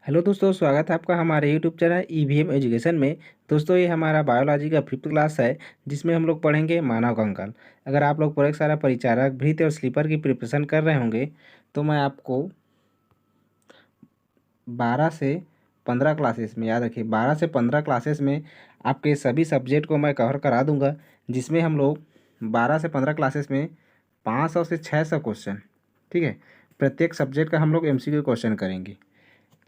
Hello दोस्तों, स्वागत है आपका हमारे यूट्यूब चैनल ईवीएम एजुकेशन में। दोस्तों, ये हमारा बायोलॉजी का 5th क्लास है, जिसमें हम लोग पढ़ेंगे मानव कंकाल। अगर आप लोग परीक्षा सारा परिचारक, भृत्य और स्लीपर की प्रिपरेशन कर रहे होंगे तो मैं आपको 12 से 15 क्लासेस में, याद रखिए 12 से 15 क्लासेस में आपके सभी सब्जेक्ट को मैं कवर करा दूंगा, जिसमें हम लोग 12 से 15 क्लासेस में 500 से 600 क्वेश्चन, ठीक है, प्रत्येक सब्जेक्ट का हम लोग एमसीक्यू क्वेश्चन करेंगे।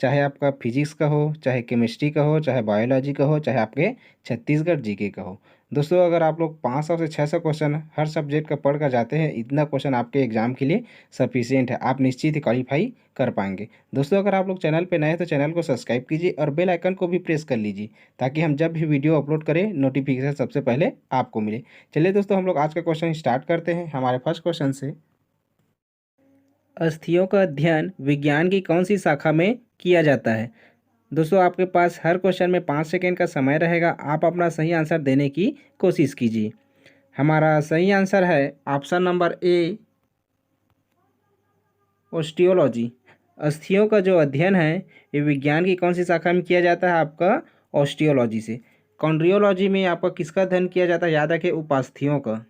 चाहे आपका फिजिक्स का हो, चाहे केमिस्ट्री का हो, चाहे बायोलॉजी का हो, चाहे आपके छत्तीसगढ़ जीके का हो। दोस्तों, अगर आप लोग 500 से 600 क्वेश्चन हर सब्जेक्ट का पढ़ कर जाते हैं, इतना क्वेश्चन आपके एग्जाम के लिए सफिशिएंट है, आप निश्चित ही क्वालिफाई कर पाएंगे। दोस्तों, अगर आप लोग चैनल पे नए हैं तो चैनल को सब्सक्राइब कीजिए और बेल आइकन को भी प्रेस कर लीजिए, ताकि हम जब भी वीडियो अपलोड करें नोटिफिकेशन सबसे पहले आपको मिले। चलिए दोस्तों, हम लोग आज का क्वेश्चन स्टार्ट करते हैं हमारे फर्स्ट क्वेश्चन से। अस्थियों का अध्ययन विज्ञान की कौन सी शाखा में किया जाता है? दोस्तों, आपके पास हर क्वेश्चन में 5 सेकेंड का समय रहेगा। आप अपना सही आंसर देने की कोशिश कीजिए। हमारा सही आंसर है ऑप्शन नंबर ए, ऑस्टियोलॉजी। अस्थियों का जो अध्ययन है ये विज्ञान की कौन सी शाखा में किया जाता है? आपका ऑस्टियोलॉजी से। कॉन्ड्रियोलॉजी में आपका किसका अध्ययन किया जाता है? याद रखें, उपास्थियों का।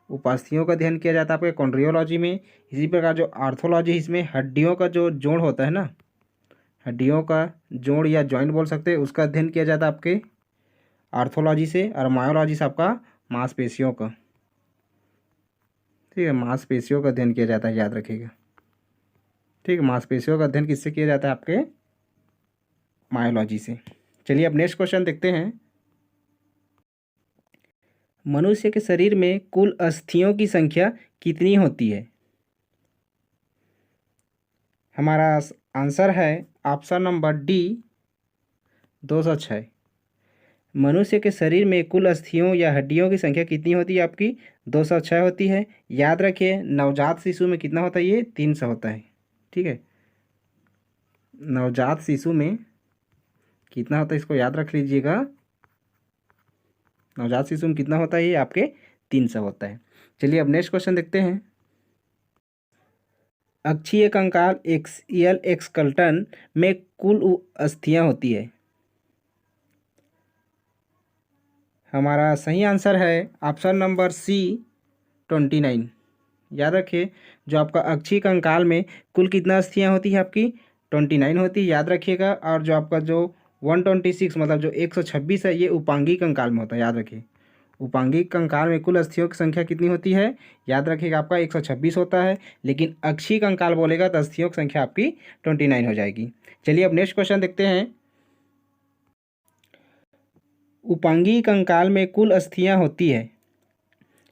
उपास्थियों का अध्ययन किया जाता है आपके कॉन्ड्रियोलॉजी में। इसी प्रकार जो आर्थोलॉजी, इसमें हड्डियों का जो जोड़ होता है ना, हड्डियों का जोड़ या जॉइंट बोल सकते हैं, उसका अध्ययन किया जाता है आपके आर्थोलॉजी से। और मायोलॉजी से आपका मांसपेशियों का, ठीक है, मांसपेशियों का अध्ययन किया जाता है, याद रखिएगा। ठीक है, मांसपेशियों का अध्ययन किससे किया जाता है? आपके मायोलॉजी से। चलिए अब नेक्स्ट क्वेश्चन देखते हैं। मनुष्य के शरीर में कुल अस्थियों की संख्या कितनी होती है? हमारा आंसर है ऑप्शन नंबर डी, 206। मनुष्य के शरीर में कुल अस्थियों या हड्डियों की संख्या कितनी होती है? आपकी 206 होती है। याद रखिए, नवजात शिशु में कितना होता है? ये 300 होता है। ठीक है, नवजात शिशु में कितना होता है, इसको याद रख लीजिएगा। नवजात शिशु में कितना होता है? ये आपके 300 होता है। चलिए अब नेक्स्ट क्वेश्चन देखते हैं। अक्षीय कंकाल एक्सियल एक्सकल्टन में कुल अस्थियां होती है। हमारा सही आंसर है ऑप्शन नंबर सी, 29। याद रखिए, जो आपका अक्षीय कंकाल में कुल कितना अस्थियां होती है? आपकी 29 होती है, याद रखिएगा। और जो आपका जो 126 मतलब जो 126 है, ये उपांगी कंकाल में होता है, याद रखिए। उपांगी कंकाल में कुल अस्थियों की संख्या कितनी होती है? याद रखिएगा, आपका 126 होता है। लेकिन अक्षीय कंकाल बोलेगा तो अस्थियों की संख्या आपकी 29 हो जाएगी। चलिए अब नेक्स्ट क्वेश्चन देखते हैं। उपांगी कंकाल में कुल अस्थियां होती है,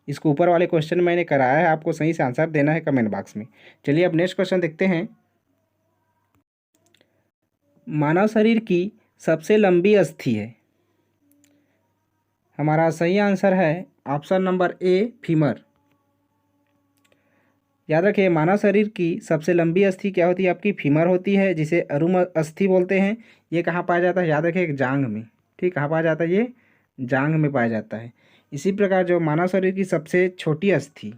इसको ऊपर वाले क्वेश्चन में मैंने कराया है, आपको सही से आंसर देना है कमेंट बॉक्स में। चलिए अब नेक्स्ट क्वेश्चन देखते हैं। मानव शरीर की सबसे लंबी अस्थि है। हमारा सही आंसर है ऑप्शन नंबर ए, फीमर। याद रखिए, मानव शरीर की सबसे लंबी अस्थि क्या होती है? आपकी फीमर होती है, जिसे अरुम अस्थि बोलते हैं। ये कहाँ पाया जाता है? याद रखिए, एक जांघ में। ठीक, कहाँ पाया जाता है? ये जांघ में पाया जाता है। इसी प्रकार जो मानव शरीर की सबसे छोटी अस्थि,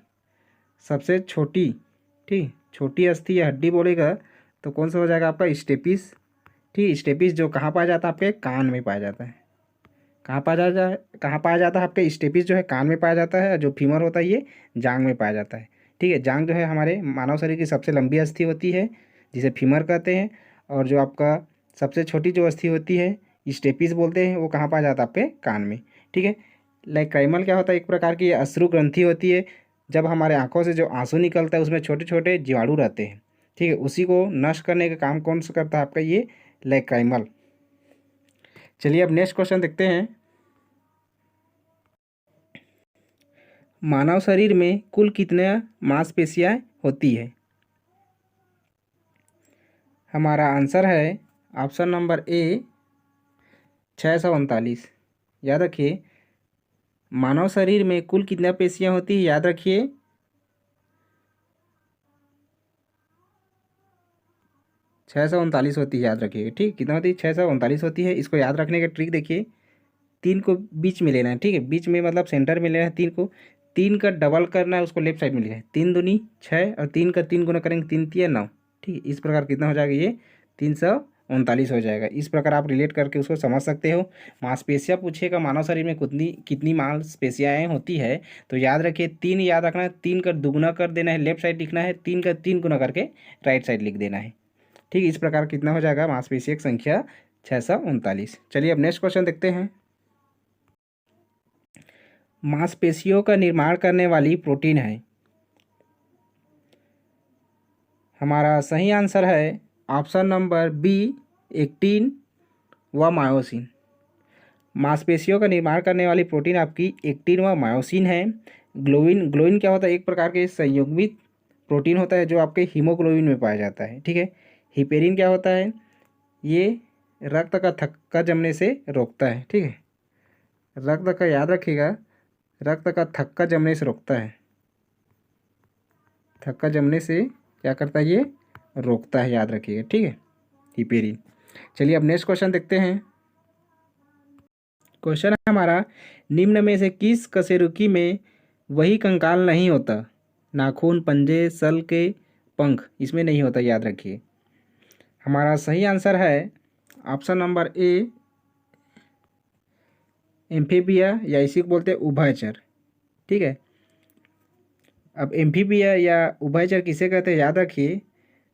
सबसे छोटी, ठीक, छोटी अस्थि या हड्डी बोलेगा तो कौन सा हो जाएगा? आपका स्टेपिस। ठीक, स्टेपिस जो कहाँ पाया जाता है? आपके कान में पाया जाता है। कहाँ पाया जाता है? कहाँ पाया जाता है? आपके स्टेपिस जो है कान में पाया जाता है, और जो फीमर होता है ये जांघ में पाया जाता है। ठीक है, जांघ जो है हमारे मानव शरीर की सबसे लंबी अस्थि होती है, जिसे फीमर कहते हैं। और जो आपका सबसे छोटी जो अस्थि होती है, स्टेपिस बोलते हैं, वो कहाँ पाया जाता है? आपके कान में। ठीक है, लाइक्राइमल क्या होता है? एक प्रकार की अश्रु ग्रंथि होती है। जब हमारे आंखों से जो आंसू निकलता है, उसमें छोटे छोटे जीवाणु रहते हैं। ठीक है, उसी को नष्ट करने का काम कौन सा करता है? आपका ये लाइक्राइमल। चलिए अब नेक्स्ट क्वेश्चन देखते हैं। मानव शरीर में कुल कितने मांसपेशियां होती है? हमारा आंसर है ऑप्शन नंबर ए, 639। याद रखिए, मानव शरीर में कुल कितना पेशियां होती है? याद रखिए, 639 होती है, याद रखिए। ठीक, कितना होती है? 639 होती है। इसको याद रखने का ट्रिक देखिए, 3 को बीच में लेना है। ठीक है, बीच में मतलब सेंटर में लेना है 3 को। 3 का डबल करना है, उसको लेफ्ट साइड में लिखा है। 3 दूनी 6 और 3 का 3 गुना करेंगे, 3 तिया 9। ठीक है, इस प्रकार कितना हो जाएगा? ये 339 हो जाएगा। इस प्रकार आप रिलेट करके उसको समझ सकते हो। मांसपेशियाँ पूछेगा मानव शरीर में कितनी कितनी मांसपेशियाँ होती है, तो याद रखिए 3 याद रखना है, 3 का दुगुना कर देना है, लेफ्ट साइड लिखना है, 3 का 3 गुना करके राइट साइड लिख देना है। ठीक, इस प्रकार कितना हो जाएगा मांसपेशियों की संख्या 639। चलिए अब नेक्स्ट क्वेश्चन देखते हैं। मांसपेशियों का निर्माण करने वाली प्रोटीन है। हमारा सही आंसर है ऑप्शन नंबर बी, एक्टिन व मायोसिन। मांसपेशियों का निर्माण करने वाली प्रोटीन आपकी एक्टिन व मायोसिन है। ग्लोबिन, ग्लोबिन क्या होता है, एक प्रकार के संयुग्मित प्रोटीन होता है जो आपके हीमोग्लोबिन में पाया जाता है। ठीक है। हिपेरिन क्या होता है, ये रक्त का थक्का जमने से रोकता है। ठीक है, रक्त का याद रखिएगा, रक्त का थक्का जमने से रोकता है। थक्का जमने से क्या करता है, ये रोकता है, याद रखिएगा। ठीक है, हिपेरिन। चलिए अब नेक्स्ट क्वेश्चन देखते हैं। क्वेश्चन है हमारा, निम्न में से किस कशेरुकी में वही कंकाल नहीं होता, नाखून, पंजे, सल के पंख, इसमें नहीं होता, याद रखिए। हमारा सही आंसर है ऑप्शन नंबर ए, एम्फीबिया, या इसी को बोलते हैं उभयचर। ठीक है, अब एम्फीबिया या उभयचर किसे कहते हैं, याद रखिए,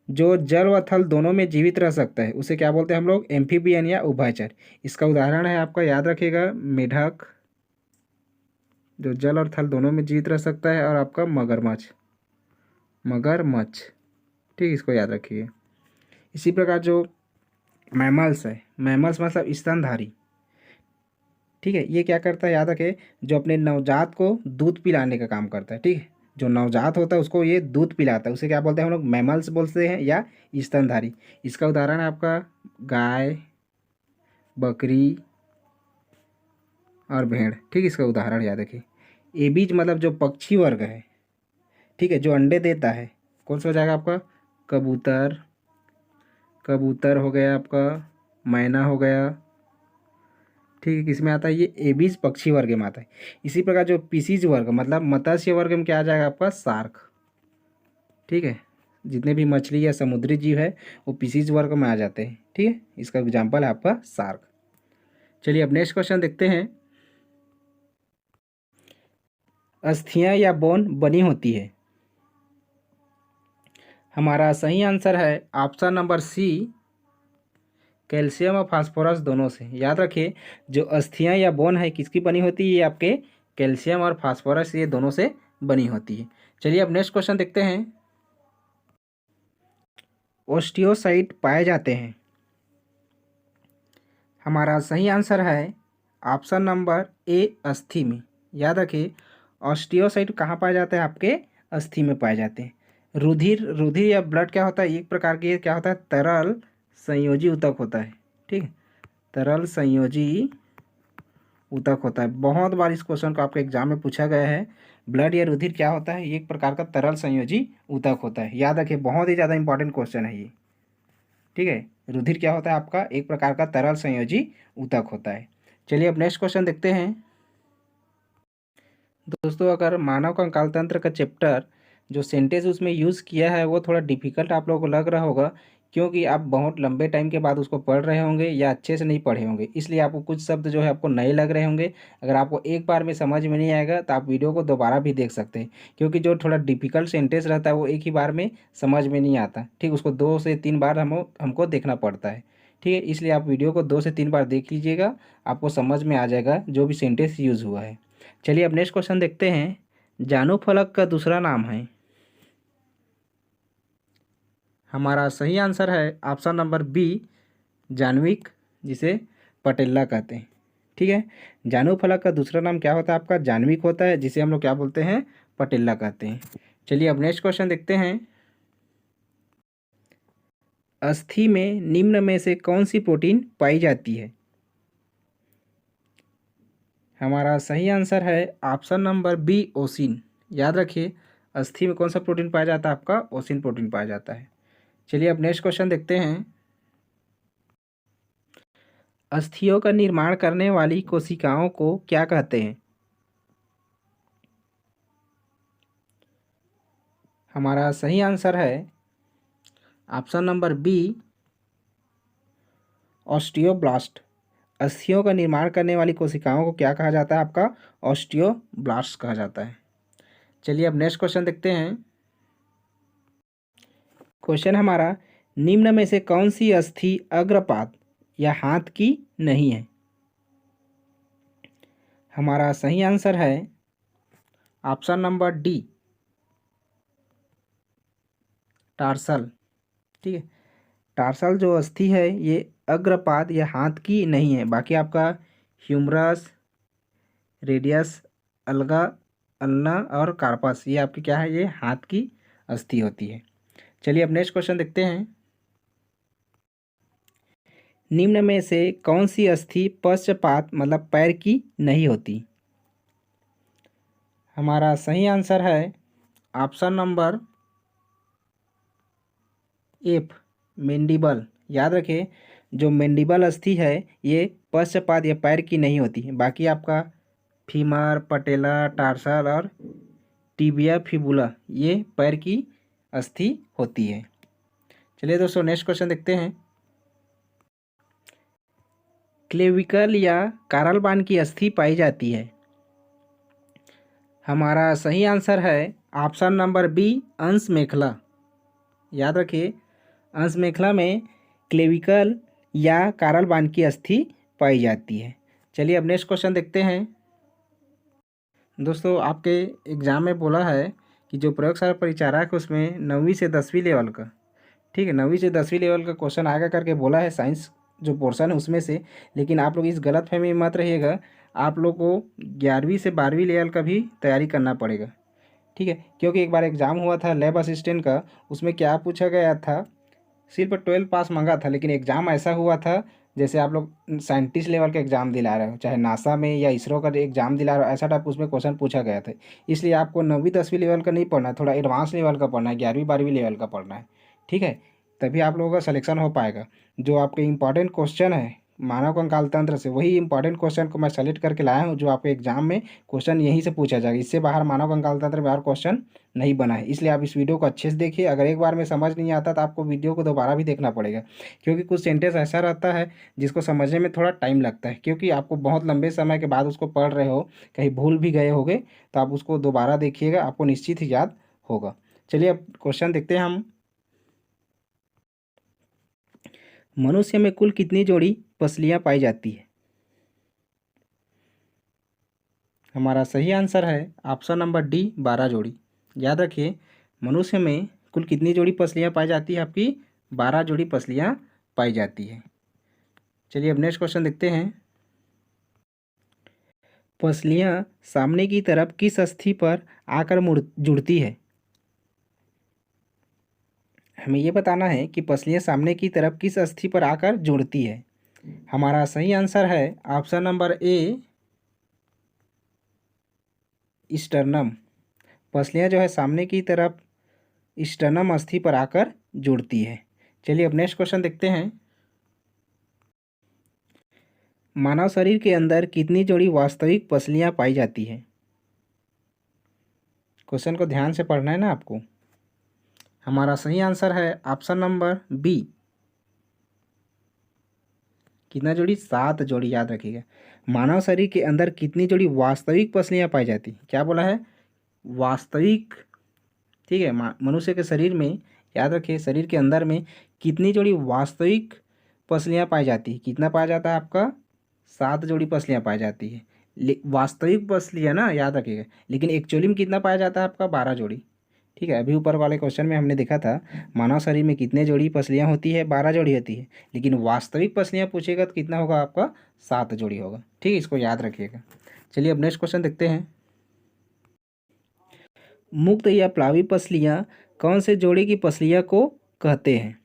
जो जल व थल दोनों में जीवित रह सकता है उसे क्या बोलते हैं हम लोग, एम्फीबियन या उभयचर। इसका उदाहरण है आपका, याद रखिएगा, मेढक, जो जल और थल दोनों में जीवित रह सकता है, और आपका मगरमच्छ, मगरमच्छ। ठीक, इसको याद रखिए। इसी प्रकार जो मैमल्स है, मैमल्स मतलब स्तनधारी। ठीक है, ये क्या करता है, याद रखें, जो अपने नवजात को दूध पिलाने का काम करता है। ठीक है, जो नवजात होता है उसको ये दूध पिलाता है, उसे क्या बोलते हैं हम लोग, मैमल्स बोलते हैं या स्तनधारी। इसका उदाहरण है आपका गाय, बकरी और भेड़। ठीक, इसका उदाहरण याद रखिए। एबीज मतलब जो पक्षी वर्ग है, ठीक है, जो अंडे देता है, कौन सा हो जाएगा आपका, कबूतर, कबूतर हो गया आपका, मैना हो गया। ठीक है, किसमें आता है, ये एबीज पक्षी वर्ग में आता है। इसी प्रकार जो पीसीज वर्ग मतलब मत्स्य वर्ग में क्या आ जाएगा आपका, शार्क। ठीक है, जितने भी मछली या समुद्री जीव है वो पीसीज वर्ग में आ जाते हैं। ठीक है, इसका एग्जाम्पल है आपका शार्क। चलिए अब नेक्स्ट क्वेश्चन देखते हैं। अस्थियां या बोन बनी होती है। हमारा सही आंसर है ऑप्शन नंबर सी, कैल्शियम और फास्फोरस दोनों से। याद रखिए, जो अस्थियां या बोन है किसकी बनी होती है, ये आपके कैल्शियम और फास्फोरस, ये दोनों से बनी होती है। चलिए अब नेक्स्ट क्वेश्चन देखते हैं। ओस्टियोसाइट पाए जाते हैं। हमारा सही आंसर है ऑप्शन नंबर ए, अस्थि में। याद रखिए, ऑस्टियोसाइट कहाँ पाए जाते हैं, आपके अस्थि में पाए जाते हैं। रुधिर, रुधिर या ब्लड क्या होता है, एक प्रकार की क्या होता है, तरल संयोजी ऊतक होता है। ठीक है, तरल संयोजी ऊतक होता है। बहुत बार इस क्वेश्चन को आपके एग्जाम में पूछा गया है। ब्लड या रुधिर क्या होता है, ये एक प्रकार का तरल संयोजी ऊतक होता है। याद रखिए, बहुत ही ज़्यादा इंपॉर्टेंट क्वेश्चन है ये। ठीक है, रुधिर क्या होता है आपका, एक प्रकार का तरल संयोजी ऊतक होता है। चलिए अब नेक्स्ट क्वेश्चन देखते हैं। दोस्तों, अगर मानव कंकाल तंत्र का चैप्टर जो सेंटेंस उसमें यूज़ किया है वो थोड़ा डिफिकल्ट आप लोगों को लग रहा होगा, क्योंकि आप बहुत लंबे टाइम के बाद उसको पढ़ रहे होंगे या अच्छे से नहीं पढ़े होंगे, इसलिए आपको कुछ शब्द जो है आपको नए लग रहे होंगे। अगर आपको एक बार में समझ में नहीं आएगा तो आप वीडियो को दोबारा भी देख सकते हैं, क्योंकि जो थोड़ा डिफिकल्ट सेंटेंस रहता है वो एक ही बार में समझ में नहीं आता। ठीक, उसको 2 से 3 बार हमको देखना पड़ता है। ठीक है, इसलिए आप वीडियो को 2 से 3 बार देख लीजिएगा, आपको समझ में आ जाएगा जो भी सेंटेंस यूज़ हुआ है। चलिए अब नेक्स्ट क्वेश्चन देखते हैं। जानू फलक का दूसरा नाम है। हमारा सही आंसर है ऑप्शन नंबर बी, जानविक, जिसे पटेल्ला कहते हैं। ठीक है, जानू फलक का दूसरा नाम क्या होता है आपका, जानविक होता है, जिसे हम लोग क्या बोलते हैं, पटेल्ला कहते हैं। चलिए अब नेक्स्ट क्वेश्चन देखते हैं। अस्थि में निम्न में से कौन सी प्रोटीन पाई जाती है। हमारा सही आंसर है ऑप्शन नंबर बी, ओसिन। याद रखिए, अस्थि में कौन सा प्रोटीन पाया जाता है आपका, ओसिन प्रोटीन पाया जाता है। चलिए अब नेक्स्ट क्वेश्चन देखते हैं। अस्थियों का निर्माण करने वाली कोशिकाओं को क्या कहते हैं। हमारा सही आंसर है ऑप्शन नंबर बी, ऑस्टियोब्लास्ट, अस्थियों का निर्माण करने वाली कोशिकाओं को क्या कहा जाता है? आपका ऑस्टियोब्लास्ट कहा जाता है। चलिए अब नेक्स्ट क्वेश्चन देखते हैं। क्वेश्चन हमारा, निम्न में से कौन सी अस्थि अग्रपाद या हाथ की नहीं है? हमारा सही आंसर है ऑप्शन नंबर डी, टार्सल। ठीक है, टार्सल जो अस्थि है ये अग्रपाद या हाथ की नहीं है। बाकी आपका ह्यूमरस, रेडियस, अल्गा, अल्ना और कार्पस ये आपकी क्या है? ये हाथ की अस्थि होती है। चलिए अब नेक्स्ट क्वेश्चन देखते हैं। निम्न में से कौन सी अस्थि पश्चपात मतलब पैर की नहीं होती? हमारा सही आंसर है ऑप्शन नंबर एफ, मेंडिबल। याद रखें, जो मेंडिबल अस्थि है ये पश्चपाद या पैर की नहीं होती है। बाकी आपका फीमर, पटेला, टार्सल और टिबिया फिबुला ये पैर की अस्थि होती है। चलिए दोस्तों नेक्स्ट क्वेश्चन देखते हैं। क्लेविकल या कारलबान की अस्थि पाई जाती है? हमारा सही आंसर है ऑप्शन नंबर बी, अंश मेखला। याद रखिए, अंश मेखला में क्लेविकल या कारलबान की अस्थि पाई जाती है। चलिए अब नेक्स्ट क्वेश्चन देखते हैं। दोस्तों आपके एग्ज़ाम में बोला है कि जो प्रयोगशाला परिचारक है उसमें 9वीं से 10वीं लेवल का, ठीक है, 9वीं से 10वीं लेवल का क्वेश्चन आएगा करके बोला है, साइंस जो पोर्शन है उसमें से। लेकिन आप लोग इस गलतफहमी में मत रहिएगा, आप लोग को 11वीं से 12वीं लेवल का भी तैयारी करना पड़ेगा। ठीक है, क्योंकि एक बार एग्ज़ाम हुआ था लैब असिस्टेंट का, उसमें क्या पूछा गया था? सिर्फ 12 पास मांगा था, लेकिन एग्ज़ाम ऐसा हुआ था जैसे आप लोग साइंटिस्ट लेवल का एग्ज़ाम दिला रहे हो, चाहे नासा में या इसरो का एग्ज़ाम दिला रहे हो, ऐसा टाइप उसमें क्वेश्चन पूछा गया था। इसलिए आपको 9वीं 10वीं लेवल का नहीं पढ़ना है, थोड़ा एडवांस लेवल का पढ़ना है, 11वीं 12वीं लेवल का पढ़ना है। ठीक है, तभी आप लोगों का सिलेक्शन हो पाएगा। जो आपके इंपॉर्टेंट क्वेश्चन है मानव कंकाल तंत्र से, वही इंपॉर्टेंट क्वेश्चन को मैं सेलेक्ट करके लाया हूँ, जो आपके एग्जाम में क्वेश्चन यहीं से पूछा जाएगा। इससे बाहर मानव कंकाल तंत्र में और क्वेश्चन नहीं बना है। इसलिए आप इस वीडियो को अच्छे से देखिए। अगर एक बार में समझ नहीं आता तो आपको वीडियो को दोबारा भी देखना पड़ेगा, क्योंकि कुछ सेंटेंस ऐसा रहता है जिसको समझने में थोड़ा टाइम लगता है, क्योंकि आपको बहुत लंबे समय के बाद उसको पढ़ रहे हो, कहीं भूल भी गए होगे तो आप उसको दोबारा देखिएगा, आपको निश्चित ही याद होगा। चलिए अब क्वेश्चन देखते हैं हम। मनुष्य में कुल कितनी जोड़ी पसलियाँ पाई जाती है? हमारा सही आंसर है ऑप्शन नंबर डी, 12 जोड़ी। याद रखिए, मनुष्य में कुल कितनी जोड़ी पसलियाँ पाई जाती है? आपकी 12 जोड़ी पसलियाँ पाई जाती है। चलिए अब नेक्स्ट क्वेश्चन देखते हैं। पसलियाँ सामने की तरफ किस अस्थि पर आकर मुड़ जुड़ती है? हमें ये बताना है कि पसलियाँ सामने की तरफ किस अस्थि पर आकर जुड़ती है। हमारा सही आंसर है ऑप्शन नंबर ए, स्टर्नम। पसलियाँ जो है सामने की तरफ स्टर्नम अस्थि पर आकर जुड़ती है। चलिए अब नेक्स्ट क्वेश्चन देखते हैं। मानव शरीर के अंदर कितनी जोड़ी वास्तविक पसलियाँ पाई जाती है? क्वेश्चन को ध्यान से पढ़ना है ना आपको। हमारा सही आंसर है ऑप्शन नंबर बी, कितना जोड़ी? 7 जोड़ी। याद रखिएगा, मानव शरीर के अंदर कितनी जोड़ी वास्तविक पसलियाँ पाई जाती हैं? क्या बोला है? वास्तविक। ठीक है, मनुष्य के शरीर में, याद रखिए, शरीर के अंदर में कितनी जोड़ी वास्तविक पसलियाँ पाई जाती है? कितना पाया जाता है आपका? 7 जोड़ी पसलियाँ पाई जाती है। वास्तविक पसलियाँ ना, याद रखिएगा, लेकिन एक्चुअली में कितना पाया जाता है आपका? 12 जोड़ी। ठीक है, अभी ऊपर वाले क्वेश्चन में हमने देखा था मानव शरीर में कितने जोड़ी पसलियाँ होती है? 12 जोड़ी होती है, लेकिन वास्तविक पसलियाँ पूछेगा तो कितना होगा आपका? 7 जोड़ी होगा। ठीक है, इसको याद रखिएगा। चलिए अब नेक्स्ट क्वेश्चन देखते हैं। मुक्त या प्लावी पसलियाँ कौन से जोड़ी की पसलियाँ को कहते हैं?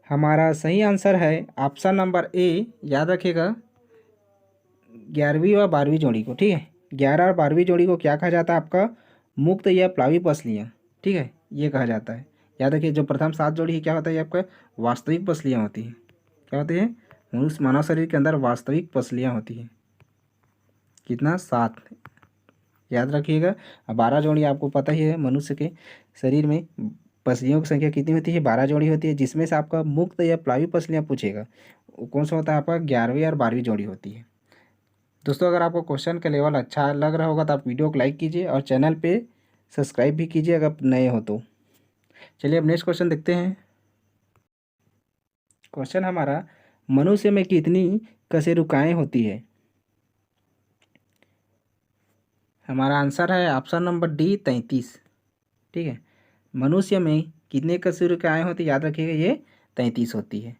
हमारा सही आंसर है ऑप्शन नंबर ए, याद रखिएगा, 11वीं और 12वीं जोड़ी को। ठीक है, 11 और 12वीं जोड़ी को क्या कहा जाता है आपका? मुक्त या प्लावी पसलियाँ। ठीक है, ये कहा जाता है। याद रखिए, जो प्रथम 7 जोड़ी है क्या होता है? ये आपका वास्तविक पसलियाँ होती हैं। क्या होती है? मनुष्य मानव शरीर के अंदर वास्तविक पसलियाँ होती हैं। कितना? 7। याद रखिएगा। 12 जोड़ी आपको पता ही है, मनुष्य के शरीर में पसलियों की संख्या कितनी होती है? 12 जोड़ी होती है, जिसमें से आपका मुक्त या प्लावी पसलियाँ पूछेगा वो कौन सा होता है आपका 11वीं और 12वीं जोड़ी होती है। दोस्तों अगर आपको क्वेश्चन का लेवल अच्छा लग रहा होगा तो आप वीडियो को लाइक कीजिए और चैनल पे सब्सक्राइब भी कीजिए अगर नए हो तो। चलिए अब नेक्स्ट क्वेश्चन देखते हैं। क्वेश्चन हमारा, मनुष्य में कितनी कशेरुकाएँ होती है। हमारा आंसर है ऑप्शन नंबर डी 33। ठीक है, मनुष्य में कितने कशेरुकाएँ होती है, याद रखिएगा ये 33 होती है।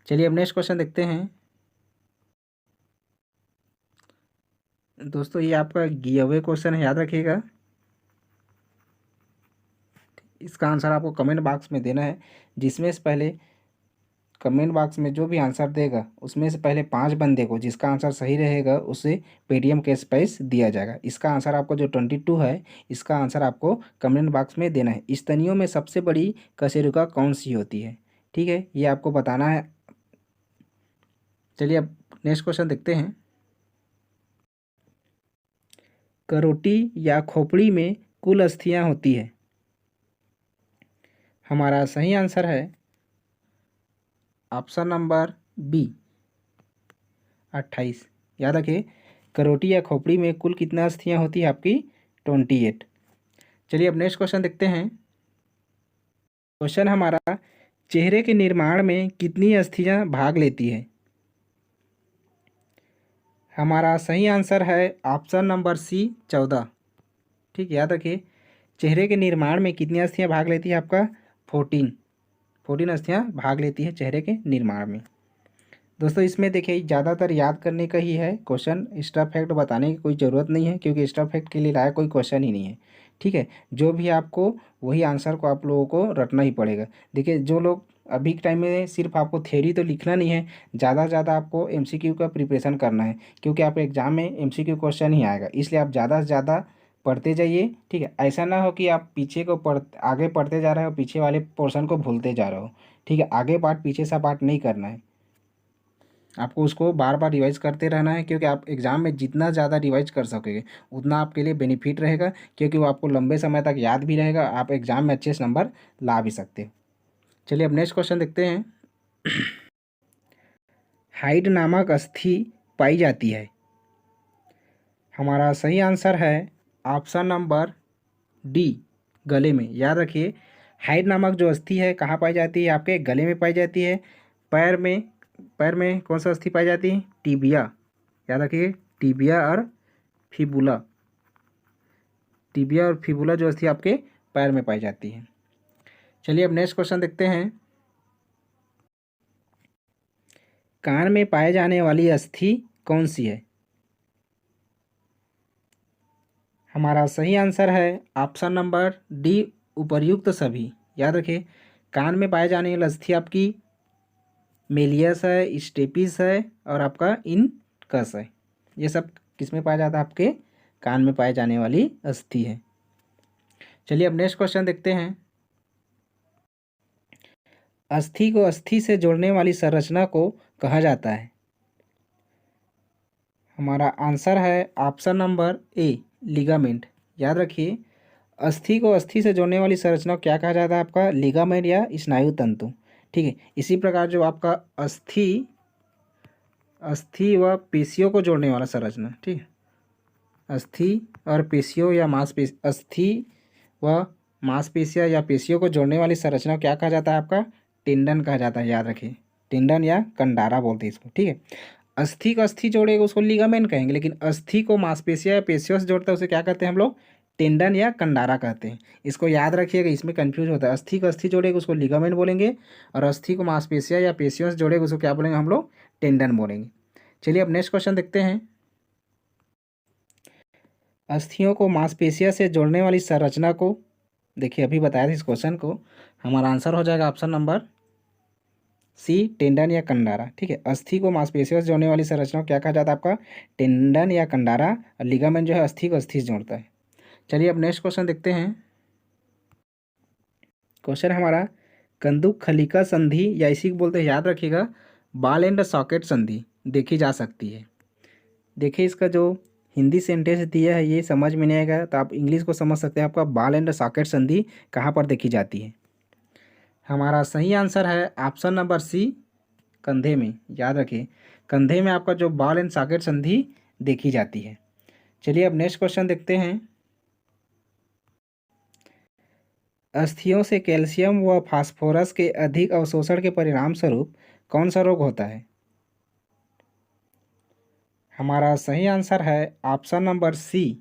चलिए अब नेक्स्ट क्वेश्चन देखते हैं। दोस्तों ये आपका गिव अवे क्वेश्चन है, याद रखिएगा। इसका आंसर आपको कमेंट बॉक्स में देना है, जिसमें से पहले कमेंट बॉक्स में जो भी आंसर देगा उसमें से पहले 5 बंदे को जिसका आंसर सही रहेगा उसे पेटीएम कैश प्राइस दिया जाएगा। इसका आंसर आपको जो 22 है, इसका आंसर आपको कमेंट बॉक्स में देना है। स्तनियों में सबसे बड़ी कशेरुका कौन सी होती है, ठीक है, ये आपको बताना है। चलिए अब नेक्स्ट क्वेश्चन देखते हैं। करोटी या खोपड़ी में कुल अस्थियां होती है। हमारा सही आंसर है ऑप्शन नंबर बी 28। याद रखिए, करोटी या खोपड़ी में कुल कितना अस्थियां होती है आपकी 28। चलिए अब नेक्स्ट क्वेश्चन देखते हैं। क्वेश्चन हमारा, चेहरे के निर्माण में कितनी अस्थियां भाग लेती है। हमारा सही आंसर है ऑप्शन नंबर सी 14। ठीक, याद रखिए, चेहरे के निर्माण में कितनी अस्थियां भाग लेती है आपका 14 अस्थियां भाग लेती है चेहरे के निर्माण में। दोस्तों इसमें देखिए ज़्यादातर याद करने का ही है क्वेश्चन, एक्स्ट्रा फैक्ट बताने की कोई ज़रूरत नहीं है, क्योंकि एक्स्ट्रा फैक्ट के लिए लाया कोई क्वेश्चन ही नहीं है। ठीक है, जो भी आपको वही आंसर को आप लोगों को रटना ही पड़ेगा। देखिए जो लोग अभी के टाइम में सिर्फ आपको थ्योरी तो लिखना नहीं है, ज़्यादा से ज़्यादा आपको एमसीक्यू का प्रिपरेशन करना है, क्योंकि आप एग्जाम में एमसीक्यू क्वेश्चन ही आएगा, इसलिए आप ज़्यादा से ज़्यादा पढ़ते जाइए। ठीक है, ऐसा ना हो कि आप पीछे को आगे पढ़ते जा रहे हो, पीछे वाले पोर्शन को भूलते जा रहे हो। ठीक है, आगे पार्ट पीछे सा पार्ट नहीं करना है, आपको उसको बार बार रिवाइज करते रहना है, क्योंकि आप एग्ज़ाम में जितना ज़्यादा रिवाइज कर सकोगे उतना आपके लिए बेनिफिट रहेगा, क्योंकि वो आपको लंबे समय तक याद भी रहेगा, आप एग्ज़ाम में अच्छे से नंबर ला भी सकते हो। चलिए अब नेक्स्ट क्वेश्चन देखते हैं। हाइड नामक अस्थि पाई जाती है। हमारा सही आंसर है ऑप्शन नंबर डी गले में। याद रखिए, हाइड नामक जो अस्थि है कहाँ पाई जाती है, आपके गले में पाई जाती है। पैर में कौन सा अस्थि पाई जाती है, टिबिया। याद रखिए, टिबिया और फिबुला, टिबिया और फिबुला जो अस्थि आपके पैर में पाई जाती है। चलिए अब नेक्स्ट क्वेश्चन देखते हैं। कान में पाए जाने वाली अस्थि कौन सी है। हमारा सही आंसर है ऑप्शन नंबर डी उपर्युक्त सभी। याद रखिए, कान में पाए जाने वाली अस्थि आपकी मेलियस है, स्टेपिस है और आपका इनकस है। ये सब किस में पाया जाता है, आपके कान में पाए जाने वाली अस्थि है। चलिए अब नेक्स्ट क्वेश्चन देखते हैं। अस्थि को अस्थि से जोड़ने वाली संरचना को कहा जाता है। हमारा आंसर है ऑप्शन नंबर ए लिगामेंट। याद रखिए, अस्थि को अस्थि से जोड़ने वाली संरचना को क्या कहा जाता है, आपका लिगामेंट या स्नायु तंतु। ठीक है, इसी प्रकार जो आपका अस्थि व पेशियों को जोड़ने वाला संरचना, ठीक है, अस्थि और पेशियों या अस्थि व मांसपेशियाँ या पेशियों को जोड़ने वाली संरचना को क्या कहा जाता है, आपका टेंडन कहा जाता है। याद रखिए, टेंडन या कंडारा बोलते हैं इसको। ठीक है, अस्थि को अस्थि जोड़ेगा उसको लिगामेंट कहेंगे, लेकिन अस्थि को मांसपेशियाँ या पेशियों से जोड़ता है उसे क्या कहते हैं हम लोग, टेंडन या कंडारा कहते हैं। इसको याद रखिएगा, इसमें कंफ्यूज होता है। अस्थि को अस्थि जोड़ेगा उसको लिगामेंट बोलेंगे, और अस्थि को मांसपेशियाँ या पेशियों से जोड़ेगा उसको क्या बोलेंगे हम लोग, टेंडन बोलेंगे। चलिए अब नेक्स्ट क्वेश्चन देखते हैं। अस्थियों को मांसपेशियों से जोड़ने वाली संरचना को, देखिए अभी बताया था इस क्वेश्चन को, हमारा आंसर हो जाएगा ऑप्शन नंबर सी टेंडन या कंडारा। ठीक है, अस्थि को मांसपेशियों से जोड़ने वाली संरचना को क्या कहा जाता है, आपका टेंडन या कंडारा, और लिगामेंट जो है अस्थि को अस्थि से जोड़ता है। चलिए अब नेक्स्ट क्वेश्चन देखते हैं। क्वेश्चन हमारा, कंदुक खलिका संधि या इसी को बोलते हैं, याद रखिएगा, बॉल एंड सॉकेट संधि देखी जा सकती है। देखिए इसका जो हिंदी सेंटेंस दिया है ये समझ में नहीं आएगा तो आप इंग्लिश को समझ सकते हैं। आपका बॉल एंड सॉकेट संधि कहाँ पर देखी जाती है। हमारा सही आंसर है ऑप्शन नंबर सी कंधे में, याद रखिए कंधे में आपका जो बॉल एंड सॉकेट संधि देखी जाती है। चलिए अब नेक्स्ट क्वेश्चन देखते हैं। अस्थियों से कैल्शियम व फास्फोरस के अधिक अवशोषण के परिणाम स्वरूप कौन सा रोग होता है? हमारा सही आंसर है ऑप्शन नंबर सी,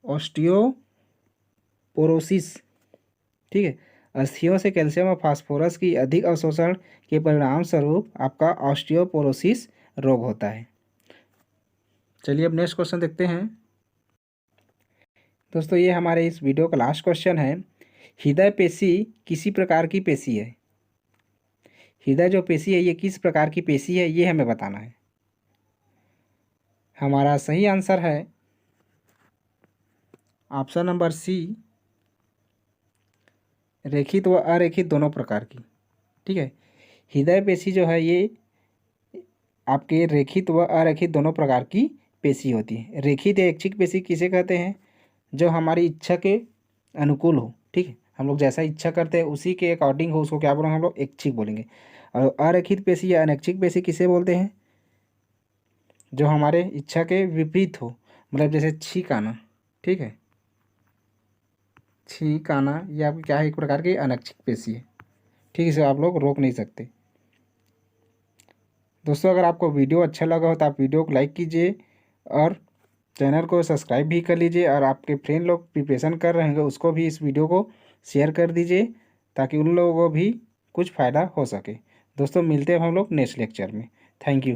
ऑस्टियोपोरोसिस। ठीक है, अस्थियों से कैल्शियम और फास्फोरस की अधिक अवशोषण के परिणाम स्वरूप आपका ऑस्टियोपोरोसिस रोग होता है। चलिए अब नेक्स्ट क्वेश्चन देखते हैं। दोस्तों ये हमारे इस वीडियो का लास्ट क्वेश्चन है। हृदय पेशी किसी प्रकार की पेशी है? हृदय जो पेशी है ये किस प्रकार की पेशी है, ये हमें बताना है। हमारा सही आंसर है ऑप्शन नंबर सी, रेखित व अरेखित दोनों प्रकार की। ठीक है, हृदय पेशी जो है ये आपके रेखित व अरेखित दोनों प्रकार की पेशी होती है। रेखित या ऐच्छिक पेशी किसे कहते हैं? जो हमारी इच्छा के अनुकूल हो। ठीक है, हम लोग जैसा इच्छा करते हैं उसी के अकॉर्डिंग हो, उसको क्या बोलेंगे हम लोग? ऐच्छिक बोलेंगे। और अरेखित पेशी या अनैच्छिक पेशी किसे बोलते हैं? जो हमारे इच्छा के विपरीत हो, मतलब जैसे छींक आना। ठीक है, छींक आना ये आपकी क्या है? एक प्रकार की अनैच्छिक पेशी है। ठीक है, इसे आप लोग रोक नहीं सकते। दोस्तों अगर आपको वीडियो अच्छा लगा हो तो आप वीडियो को लाइक कीजिए और चैनल को सब्सक्राइब भी कर लीजिए, और आपके फ्रेंड लोग प्रिपरेशन कर रहे होंगे उसको भी इस वीडियो को शेयर कर दीजिए ताकि उन लोगों को भी कुछ फ़ायदा हो सके। दोस्तों मिलते हैं हम लोग नेक्स्ट लेक्चर में। Thank you.